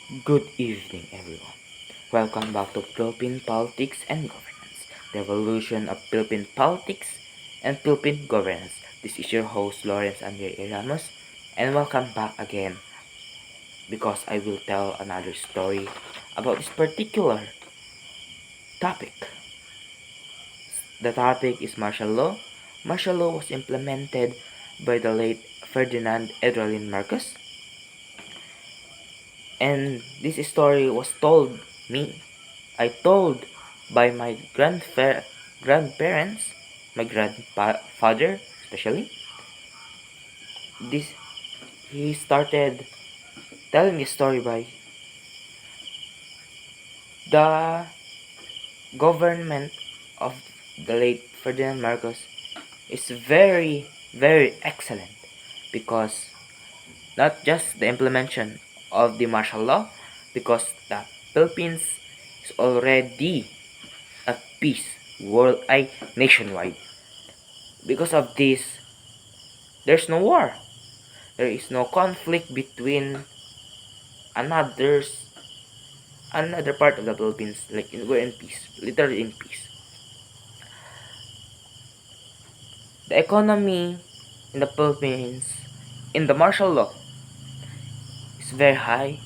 Good evening, everyone. Welcome back to Philippine Politics and Governance, the evolution of Philippine politics and Philippine governance. This is your host, Lawrence Andre Ramos, and welcome back again because I will tell another story about this particular topic. The topic is martial law. Martial law was implemented by the late Ferdinand Edwin Marcos, and this story was told me I told by my grandparents, my grandfather especially. This he started telling the story by the government of the late Ferdinand Marcos is very excellent because not just the implementation of the martial law, because the Philippines is already at peace nationwide. Because of this, there's no war. There is no conflict between another's another part of the Philippines. We're in peace, literally in peace. The economy in the Philippines, in the martial law, is very high.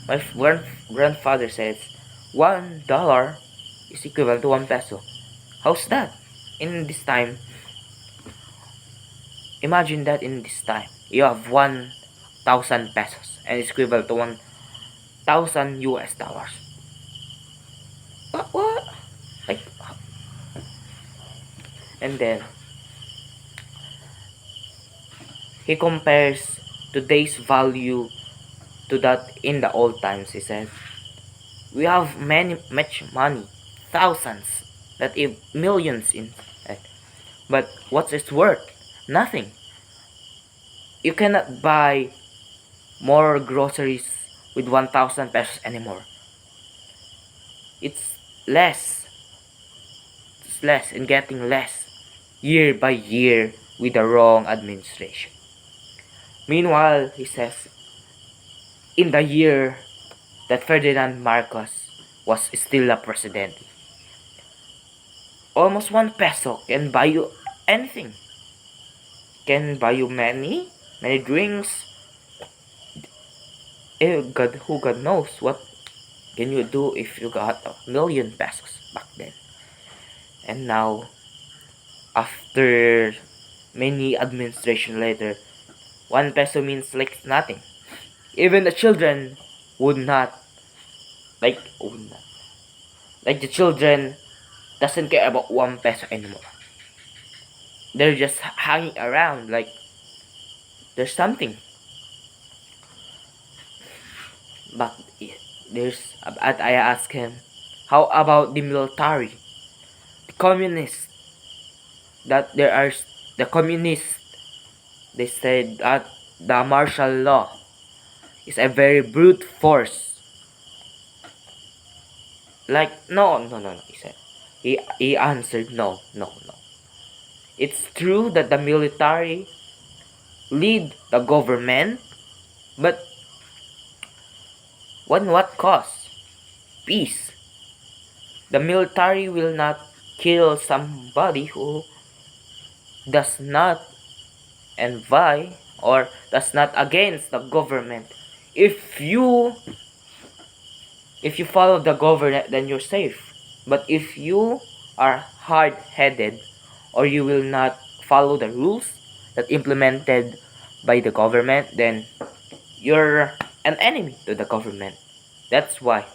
My grandfather says $1 is equivalent to 1 peso. How's that? In this time, imagine that in this time you have 1,000 pesos and it's equivalent to 1,000 US dollars. What? Like, and then he compares today's value to that in the old times. He says, we have much money, thousands, not even millions in it. But what's its worth? Nothing. You cannot buy more groceries with 1,000 pesos anymore. It's less. It's less and getting less year by year with the wrong administration. Meanwhile, he says, in the year that Ferdinand Marcos was still a president, almost 1 peso can buy you anything. Can buy you many drinks. God knows what can you do if you got a 1,000,000 pesos back then. And now, after many administration later, 1 peso means like nothing. Even the children would not like would not. Like the children doesn't care about 1 peso anymore. They're just hanging around like there's something. But I asked him, how about the military? The communists that there are the communists they said that the martial law is a very brute force. Like no, he said. He answered no. It's true that the military lead the government, but what cost? Peace. The military will not kill somebody who does not envy or does not against the government. If you follow the government, then you're safe. But if you are hard-headed or you will not follow the rules that implemented by the government, then you're an enemy to the government. That's why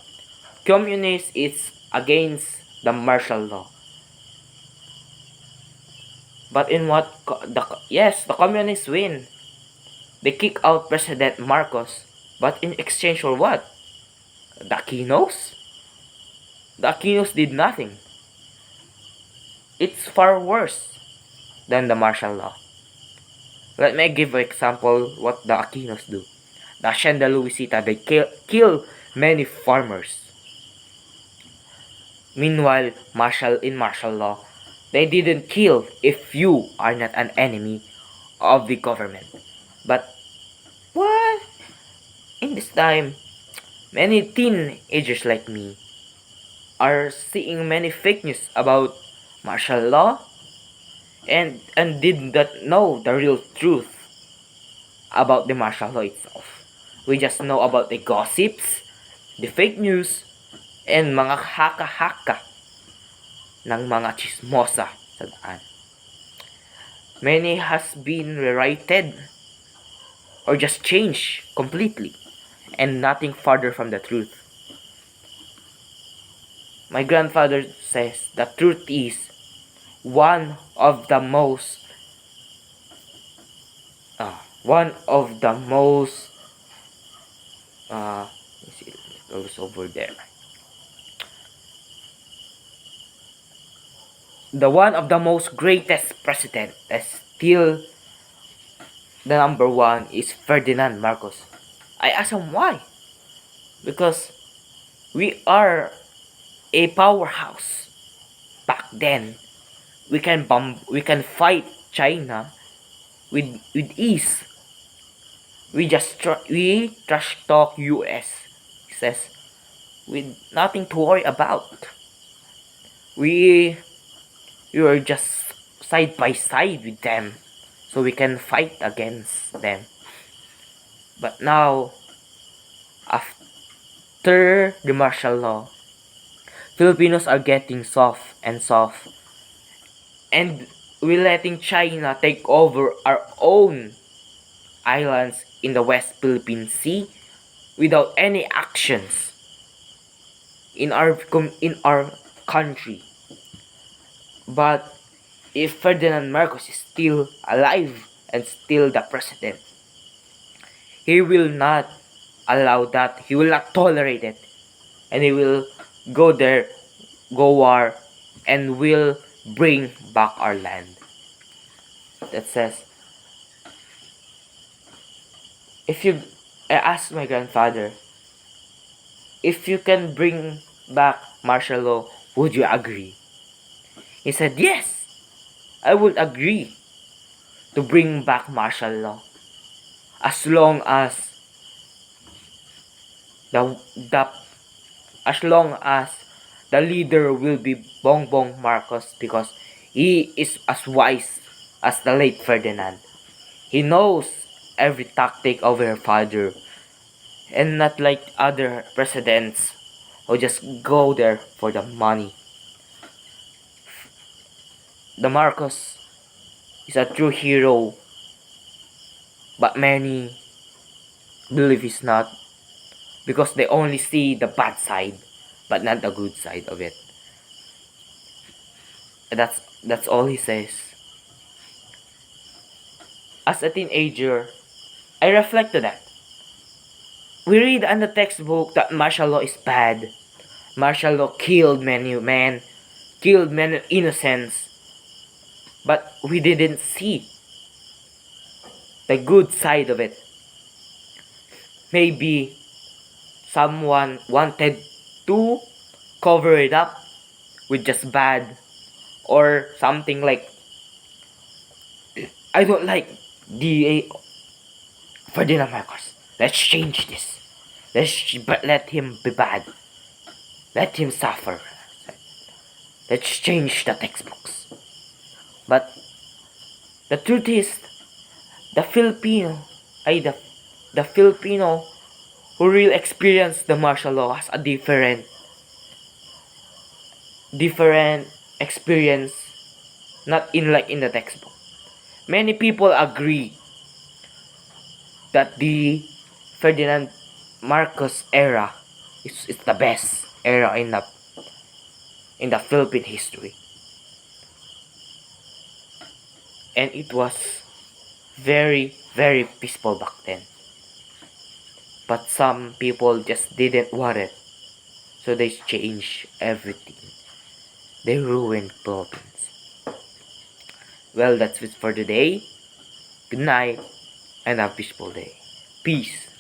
communist is against the martial law. But in what yes, the communists win. They kick out President Marcos, but in exchange for what? The Aquinos? The Aquinos did nothing. It's far worse than the martial law. Let me give an example what the Aquinos do. The Hacienda Luisita, they kill many farmers. Meanwhile, in martial law, they didn't kill if you are not an enemy of the government. But what? In this time, Many teenagers like me are seeing many fake news about martial law and did not know the real truth about the martial law itself. We just know about the gossips, the fake news, and mga haka-haka ng mga chismosa sa daan. Many has been rewritten or just changed completely and nothing further from the truth. My grandfather says the truth is one of the most one of the most it goes over there. The one of the most greatest president is still the number one is Ferdinand Marcos. I asked him why. Because we are a powerhouse. Back then, we can fight China with ease. We trash talk US. He says with nothing to worry about. We are just side by side with them, so we can fight against them. But now, after the martial law, Filipinos are getting soft and soft, and we're letting China take over our own islands in the West Philippine Sea without any actions in our country. But if Ferdinand Marcos is still alive and still the president, he will not allow that. He will not tolerate it, and he will go there, go war, and will bring back our land. That says, if you, I asked my grandfather, if you can bring back martial law, would you agree? He said, yes, I would agree to bring back martial law as long as the as long as the leader will be Bongbong Marcos, because he is as wise as the late Ferdinand. He knows every tactic of her father, and not like other presidents who just go there for the money. The Marcos is a true hero, but many believe he's not, because they only see the bad side but not the good side of it. That's all he says. As a teenager, I reflect to that. We read in the textbook that martial law is bad. Martial law killed many men, killed many innocents, but we didn't see the good side of it. Maybe someone wanted to cover it up with just bad, or something like, I don't like the Ferdinand Marcos. Let's change this. Let him be bad. Let him suffer. Let's change the textbooks. But the truth is, the Filipino who really experienced the martial law has a different experience, not in like in the textbook. Many people agree that the Ferdinand Marcos era is the best era in the Philippine history, and it was very peaceful back then. But some people just didn't want it, so they changed everything. They ruined Philippines. Well, that's it for today. Good night and a peaceful day. Peace.